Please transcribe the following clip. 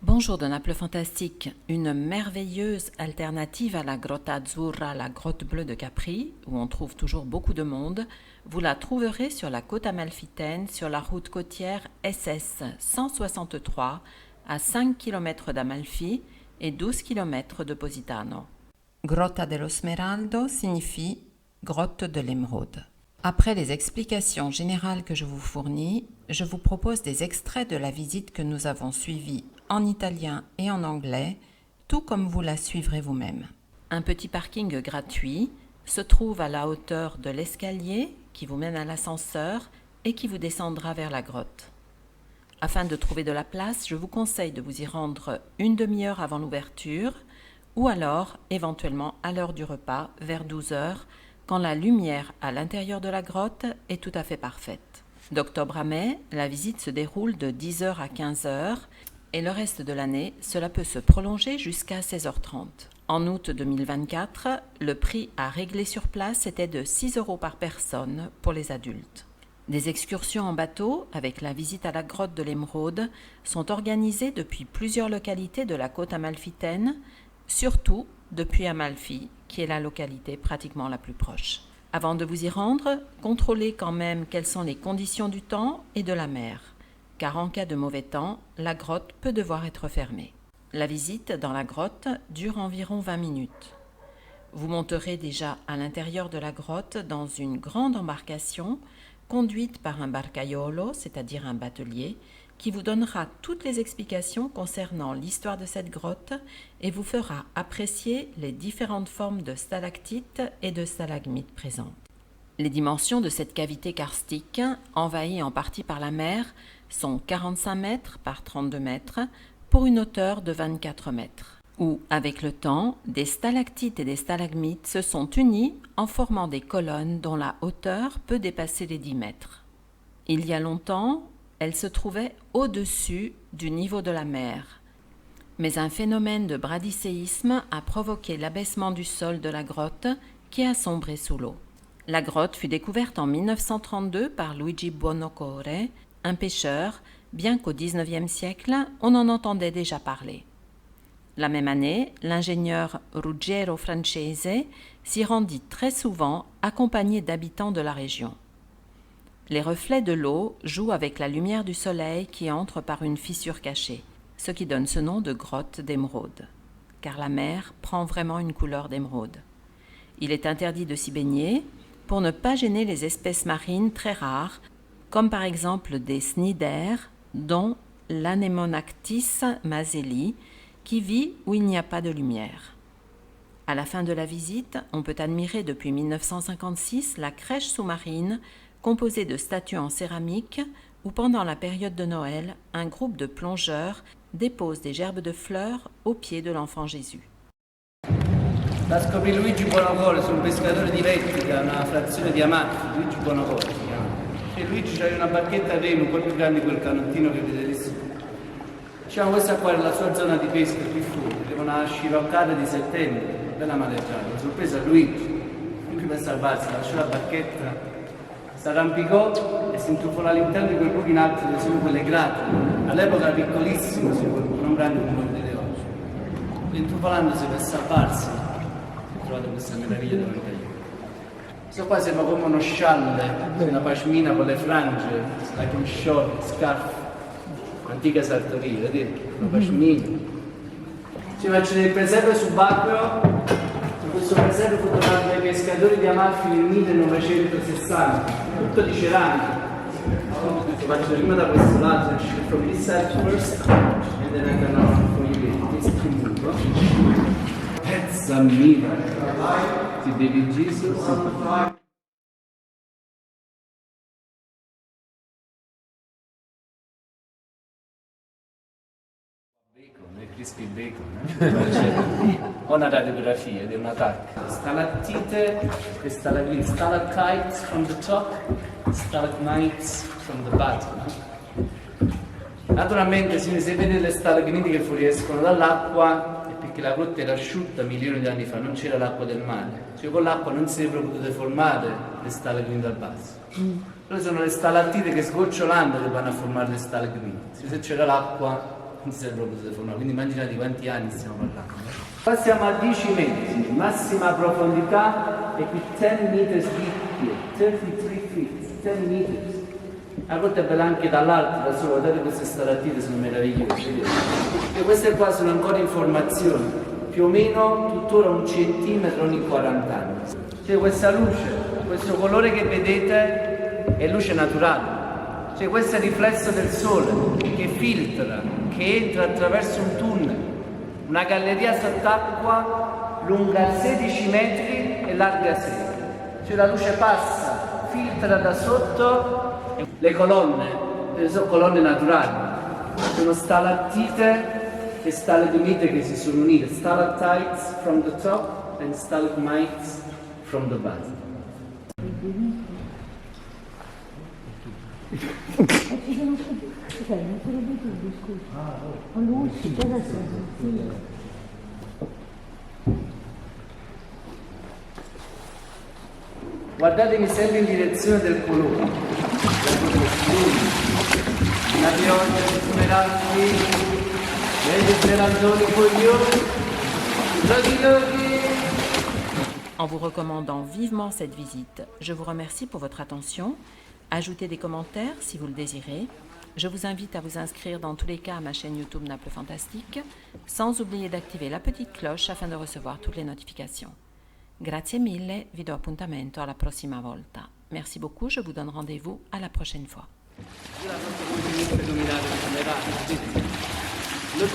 Bonjour de Naples Fantastique, une merveilleuse alternative à la Grotta Azzurra, la grotte bleue de Capri, où on trouve toujours beaucoup de monde. Vous la trouverez sur la côte amalfitaine, sur la route côtière SS 163, à 5 km d'Amalfi et 12 km de Positano. Grotta dello Smeraldo signifie grotte de l'émeraude. Après les explications générales que je vous fournis, je vous propose des extraits de la visite que nous avons suivie en italien et en anglais, tout comme vous la suivrez vous-même. Un petit parking gratuit se trouve à la hauteur de l'escalier qui vous mène à l'ascenseur et qui vous descendra vers la grotte. Afin de trouver de la place, je vous conseille de vous y rendre une demi-heure avant l'ouverture ou alors, éventuellement, à l'heure du repas, vers 12 heures, quand la lumière à l'intérieur de la grotte est tout à fait parfaite. D'octobre à mai, la visite se déroule de 10h à 15h et le reste de l'année, cela peut se prolonger jusqu'à 16h30. En août 2024, le prix à régler sur place était de 6 € par personne pour les adultes. Des excursions en bateau avec la visite à la grotte de l'Émeraude sont organisées depuis plusieurs localités de la côte amalfitaine, surtout depuis Amalfi, qui est la localité pratiquement la plus proche. Avant de vous y rendre, contrôlez quand même quelles sont les conditions du temps et de la mer, car en cas de mauvais temps, la grotte peut devoir être fermée. La visite dans la grotte dure environ 20 minutes. Vous monterez déjà à l'intérieur de la grotte dans une grande embarcation conduite par un barcaiolo, c'est-à-dire un batelier, qui vous donnera toutes les explications concernant l'histoire de cette grotte et vous fera apprécier les différentes formes de stalactites et de stalagmites présentes. Les dimensions de cette cavité karstique, envahie en partie par la mer, sont 45 mètres par 32 mètres pour une hauteur de 24 mètres, où, avec le temps, des stalactites et des stalagmites se sont unis en formant des colonnes dont la hauteur peut dépasser les 10 mètres. Il y a longtemps, elle se trouvait au-dessus du niveau de la mer. Mais un phénomène de bradicéisme a provoqué l'abaissement du sol de la grotte qui a sombré sous l'eau. La grotte fut découverte en 1932 par Luigi Buonocore, un pêcheur, bien qu'au XIXe siècle, on en entendait déjà parler. La même année, l'ingénieur Ruggero Francese s'y rendit très souvent accompagné d'habitants de la région. Les reflets de l'eau jouent avec la lumière du soleil qui entre par une fissure cachée, ce qui donne ce nom de grotte d'émeraude, car la mer prend vraiment une couleur d'émeraude. Il est interdit de s'y baigner pour ne pas gêner les espèces marines très rares, comme par exemple des cnidaires, dont l'Anemonactis mazeli, qui vit où il n'y a pas de lumière. À la fin de la visite, on peut admirer depuis 1956 la crèche sous-marine composée de statues en céramique où pendant la période de Noël, un groupe de plongeurs dépose des gerbes de fleurs au pied de l'enfant Jésus. La scoprì Luigi Buonocore su un pescatore di Vettica, una frazione di Amalfi, Luigi Buonocore si chiama. E Luigi c'aveva una barchetta a remo un po' più grande di quel canottino che vedete su. Diciamo questa qua è la sua zona di pesca qui fuori, era una sciroccata di settembre, bella maleggiata, la sorpresa a Luigi. Lui per salvarsi lasciò la barchetta, si arrampicò e si intrufolò all'interno di quei buchi in alto dove sono quelle grate. All'epoca era piccolissimo, non grande come lo vedete oggi. Intrufolandosi per salvarsi, ho trovato questa meraviglia davanti a io. Questo qua sembra come uno scialle, una pashmina con le frange, like un shawl, scarf, antica sartoria, vedete? Una pashmina. Ci faccio del presepe subacqueo. Questo presepe fu donato dai pescatori di Amalfi nel 1960, tutto di ceramica. Ti faccio prima da questo lato, from this side first, and then I can for you this tributo. Pezza mia, ti devi Gesù. Crispy bacon, ho una radiografia di un attacco. Stalattite e stalagmiti, stalactites from the top, stalagmites from the bottom. Naturalmente se vedete le stalagmiti che fuoriescono dall'acqua è perché la grotta era asciutta milioni di anni fa, non c'era l'acqua del mare. Cioè con l'acqua non si sarebbero potute formare le stalagmiti dal basso. Però sono le stalattite che sgocciolando che vanno a formare le stalagmiti. Se c'era l'acqua non si è proprio deformato, quindi immaginate quanti anni stiamo parlando. Qua siamo a 10 metri, massima profondità, e qui 10 meters deep here, 33 feet, 10 meters. A volte è bella anche dall'alto, da solo, guardate queste stalattite sono meravigliose. E queste qua sono ancora informazioni, più o meno tuttora 1 centimetro ogni 40 anni. Cioè questa luce, questo colore che vedete è luce naturale. Cioè questo è il riflesso del sole che filtra, che entra attraverso un tunnel, una galleria sott'acqua lunga 16 metri e larga 6. Cioè la luce passa, filtra da sotto. Le colonne sono colonne naturali, sono stalattite e stalagmite che si sono unite, stalactites from the top and stalagmites from the bottom. Ci sono non sono tutti, scusa. Ho luci, adesso sì. Guardatemi sempre in direzione del colore, la pioggia, gli smeraldi, gli smeraldoni coglioni, loghi. En vous recommandant vivement cette visite, je vous remercie pour votre attention. Ajoutez des commentaires si vous le désirez. Je vous invite à vous inscrire dans tous les cas à ma chaîne YouTube Naples Fantastique, sans oublier d'activer la petite cloche afin de recevoir toutes les notifications. Grazie mille, vi do appuntamento alla prossima volta. Merci beaucoup, je vous donne rendez-vous à la prochaine fois. Io la notte come dominare, lo